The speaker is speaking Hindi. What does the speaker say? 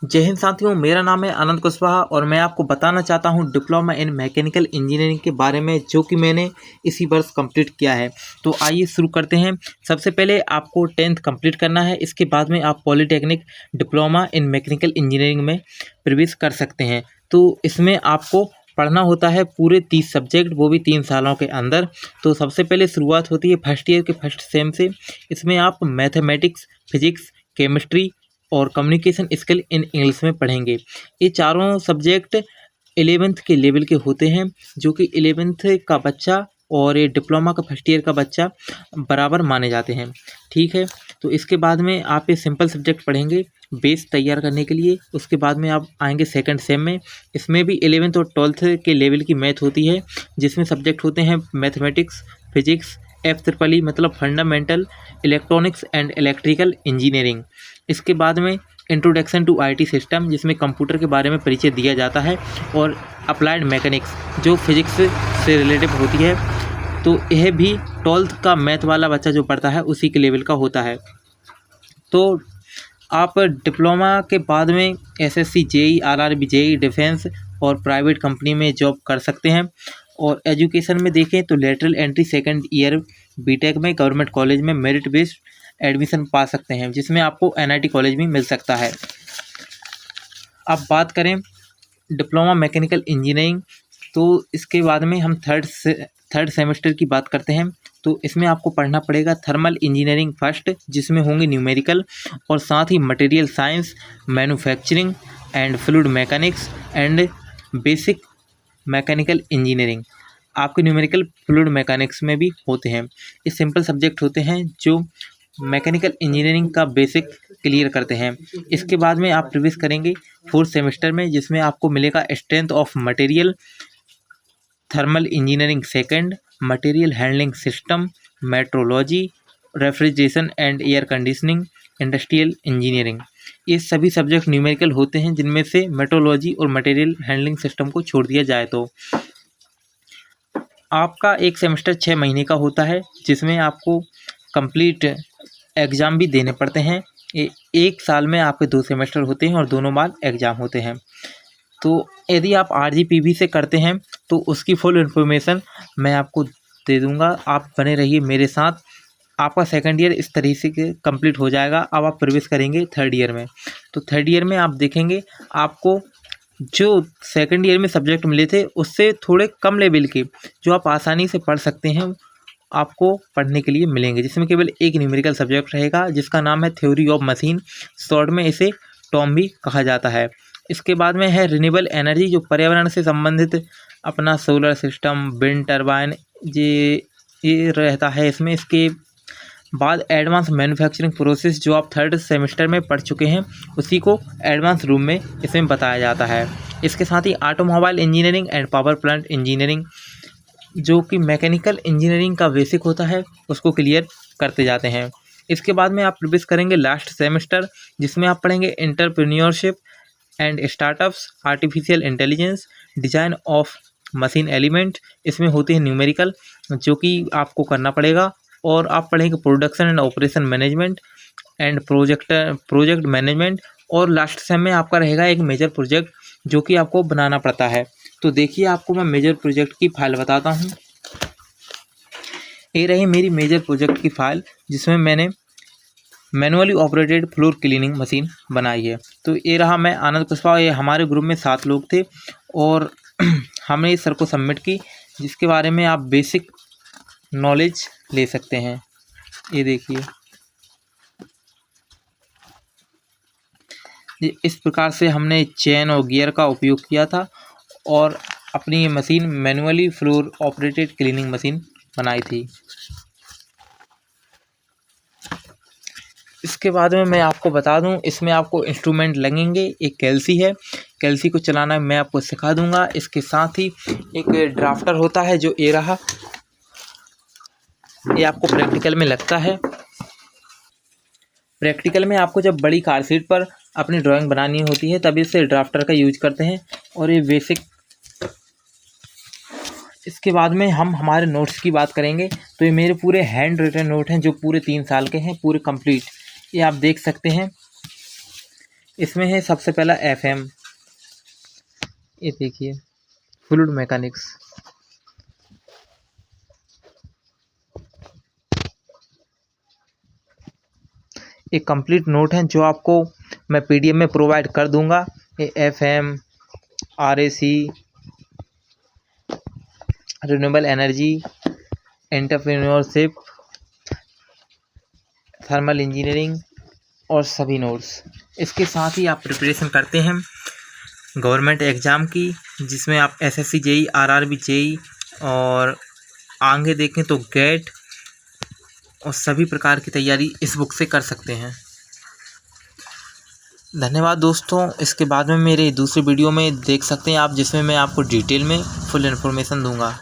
जय हिंद साथियों, मेरा नाम है आनंद कुशवाहा और मैं आपको बताना चाहता हूं डिप्लोमा इन मैकेनिकल इंजीनियरिंग के बारे में, जो कि मैंने इसी वर्ष कंप्लीट किया है। तो आइए शुरू करते हैं। सबसे पहले आपको 10th कंप्लीट करना है। इसके बाद में आप polytechnic diploma in mechanical engineering में प्रवेश कर सकते हैं। तो इसमें आपको पढ़ना होता है पूरे 30 सब्जेक्ट, वो भी 3 सालों के अंदर। तो सबसे पहले शुरुआत होती है फर्स्ट ईयर के फर्स्ट सेम से। इसमें आप मैथमेटिक्स, फिजिक्स, केमिस्ट्री और कम्युनिकेशन स्किल इन इंग्लिश में पढ़ेंगे। ये चारों सब्जेक्ट 11th के लेवल के होते हैं, जो कि 11th का बच्चा और ये डिप्लोमा का फर्स्ट ईयर का बच्चा बराबर माने जाते हैं। ठीक है, तो इसके बाद में आप ये सिंपल सब्जेक्ट पढ़ेंगे बेस तैयार करने के लिए। उसके बाद में आप आएंगे सेकंड सेम में। इसमें भी 11th और 12th के लेवल की मैथ होती है, जिसमें सब्जेक्ट होते हैं मैथमेटिक्स, फिजिक्स, FEE मतलब fundamental, electronics and electrical engineering. इसके बाद में इंट्रोडक्शन टू IT सिस्टम, जिसमें कंप्यूटर के बारे में परिचय दिया जाता है, और अप्लाइड मैकेनिक्स जो फिजिक्स से रिलेटेड होती है। तो यह भी 12th का मैथ वाला बच्चा जो पढ़ता है उसी के लेवल का होता है। तो आप डिप्लोमा के बाद में SSC, JEE, RRB, JEE, defence और प्राइवेट कंपनी में जॉब कर सकते हैं। और एजुकेशन में देखें तो lateral entry second year BTech में गवर्नमेंट कॉलेज में मेरिट बेस्ड एडमिशन पा सकते हैं, जिसमें आपको NIT कॉलेज भी मिल सकता है। अब बात करें डिप्लोमा मैकेनिकल इंजीनियरिंग, तो इसके बाद में हम थर्ड सेमेस्टर की बात करते हैं। तो इसमें आपको पढ़ना पड़ेगा थर्मल इंजीनियरिंग फर्स्ट, जिसमें होंगे न्यूमेरिकल और साथ ही material science, manufacturing and fluid mechanics and basic mechanical engineering. आपके न्यूमेरिकल फ्लूइड मैकेनिक्स में भी होते हैं। ये सिंपल सब्जेक्ट होते हैं जो मैकेनिकल इंजीनियरिंग का बेसिक क्लियर करते हैं। इसके बाद में आप प्रवेश करेंगे फोर्थ सेमेस्टर में, जिसमें आपको मिलेगा strength of material, thermal engineering second, material handling system, metrology, refrigeration and air conditioning, industrial engineering. ये सभी सब्जेक्ट न्यूमेरिकल होते हैं, जिनमें से मेट्रोलॉजी और मटेरियल हैंडलिंग सिस्टम को छोड़ दिया जाए तो आपका एक सेमेस्टर 6 महीने का होता है, जिसमें आपको कंप्लीट एग्ज़ाम भी देने पड़ते हैं। एक साल में आपके 2 सेमेस्टर होते हैं और दोनों बार एग्ज़ाम होते हैं। तो यदि आप RGPV से करते हैं तो उसकी फुल इन्फॉर्मेशन मैं आपको दे दूंगा। आप बने रहिए मेरे साथ। आपका सेकंड ईयर इस तरीके से कंप्लीट हो जाएगा। अब आप प्रवेश करेंगे थर्ड ईयर में। तो थर्ड ईयर में आप देखेंगे आपको जो सेकंड ईयर में सब्जेक्ट मिले थे उससे थोड़े कम लेवल के, जो आप आसानी से पढ़ सकते हैं, आपको पढ़ने के लिए मिलेंगे, जिसमें केवल एक न्यूमेरिकल सब्जेक्ट रहेगा, जिसका नाम है थ्योरी ऑफ मशीन। शॉर्ट में इसे टॉम भी कहा जाता है। इसके बाद में है रिन्यूएबल एनर्जी, जो पर्यावरण से संबंधित अपना सोलर सिस्टम, विंड टर्बाइन ये रहता है इसमें। इसके बाद एडवांस मैन्युफैक्चरिंग प्रोसेस, जो आप थर्ड सेमेस्टर में पढ़ चुके हैं, उसी को एडवांस रूम में इसमें बताया जाता है। इसके साथ ही automobile engineering and power plant engineering, जो कि मैकेनिकल इंजीनियरिंग का बेसिक होता है, उसको क्लियर करते जाते हैं। इसके बाद में आप प्रवेश करेंगे लास्ट सेमेस्टर, जिसमें आप पढ़ेंगे entrepreneurship and startups, artificial intelligence, design of machine element. इसमें होते हैं न्यूमेरिकल, जो कि आपको करना पड़ेगा। और आप पढ़ेंगे production and operation management and project management. और लास्ट सेम में आपका रहेगा एक मेजर प्रोजेक्ट, जो कि आपको बनाना पड़ता है। तो देखिए, आपको मैं मेजर प्रोजेक्ट की फाइल बताता हूँ। ये रही मेरी मेजर प्रोजेक्ट की फाइल, जिसमें मैंने manually operated floor cleaning machine बनाई है। तो ये रहा मैं आनंद कुशवाहा। ये हमारे ग्रुप में 7 लोग थे और हमने इस सर को सबमिट की, जिसके बारे में आप बेसिक नॉलेज ले सकते हैं। ये देखिए, इस प्रकार से हमने चेन और गियर का उपयोग किया था और अपनी ये machine manually floor operated cleaning machine बनाई थी। इसके बाद में मैं आपको बता दूं, इसमें आपको इंस्ट्रूमेंट लगेंगे। एक कैल्सी है, कैल्सी को चलाना मैं आपको सिखा दूंगा। इसके साथ ही एक ड्राफ्टर होता है, जो ये रहा, ये आपको प्रैक्टिकल में लगता है। प्रैक्टिकल में आपको जब बड़ी कार सीट पर अपनी ड्राइंग बनानी होती है, तभी से ड्राफ्टर का यूज करते हैं। और ये बेसिक। इसके बाद में हम हमारे नोट्स की बात करेंगे। तो ये मेरे पूरे हैंड रिटन नोट हैं, जो पूरे 3 साल के हैं, पूरे कंप्लीट। ये आप देख सकते हैं। इसमें है सबसे पहला FM, ये देखिए फ्लूइड मैकेनिक्स। एक कंप्लीट नोट है जो आपको मैं PDF में प्रोवाइड कर दूंगा। ये FM, RAC, renewable energy, entrepreneurship, thermal engineering और सभी नोट्स। इसके साथ ही आप प्रिपरेशन करते हैं गवर्नमेंट एग्ज़ाम की, जिसमें आप SSC JEE, RRB JEE और आगे देखें तो गेट और सभी प्रकार की तैयारी इस बुक से कर सकते हैं। धन्यवाद दोस्तों। इसके बाद में मेरे दूसरे वीडियो में देख सकते हैं आप, जिसमें मैं आपको डिटेल में फुल इन्फॉर्मेशन दूंगा।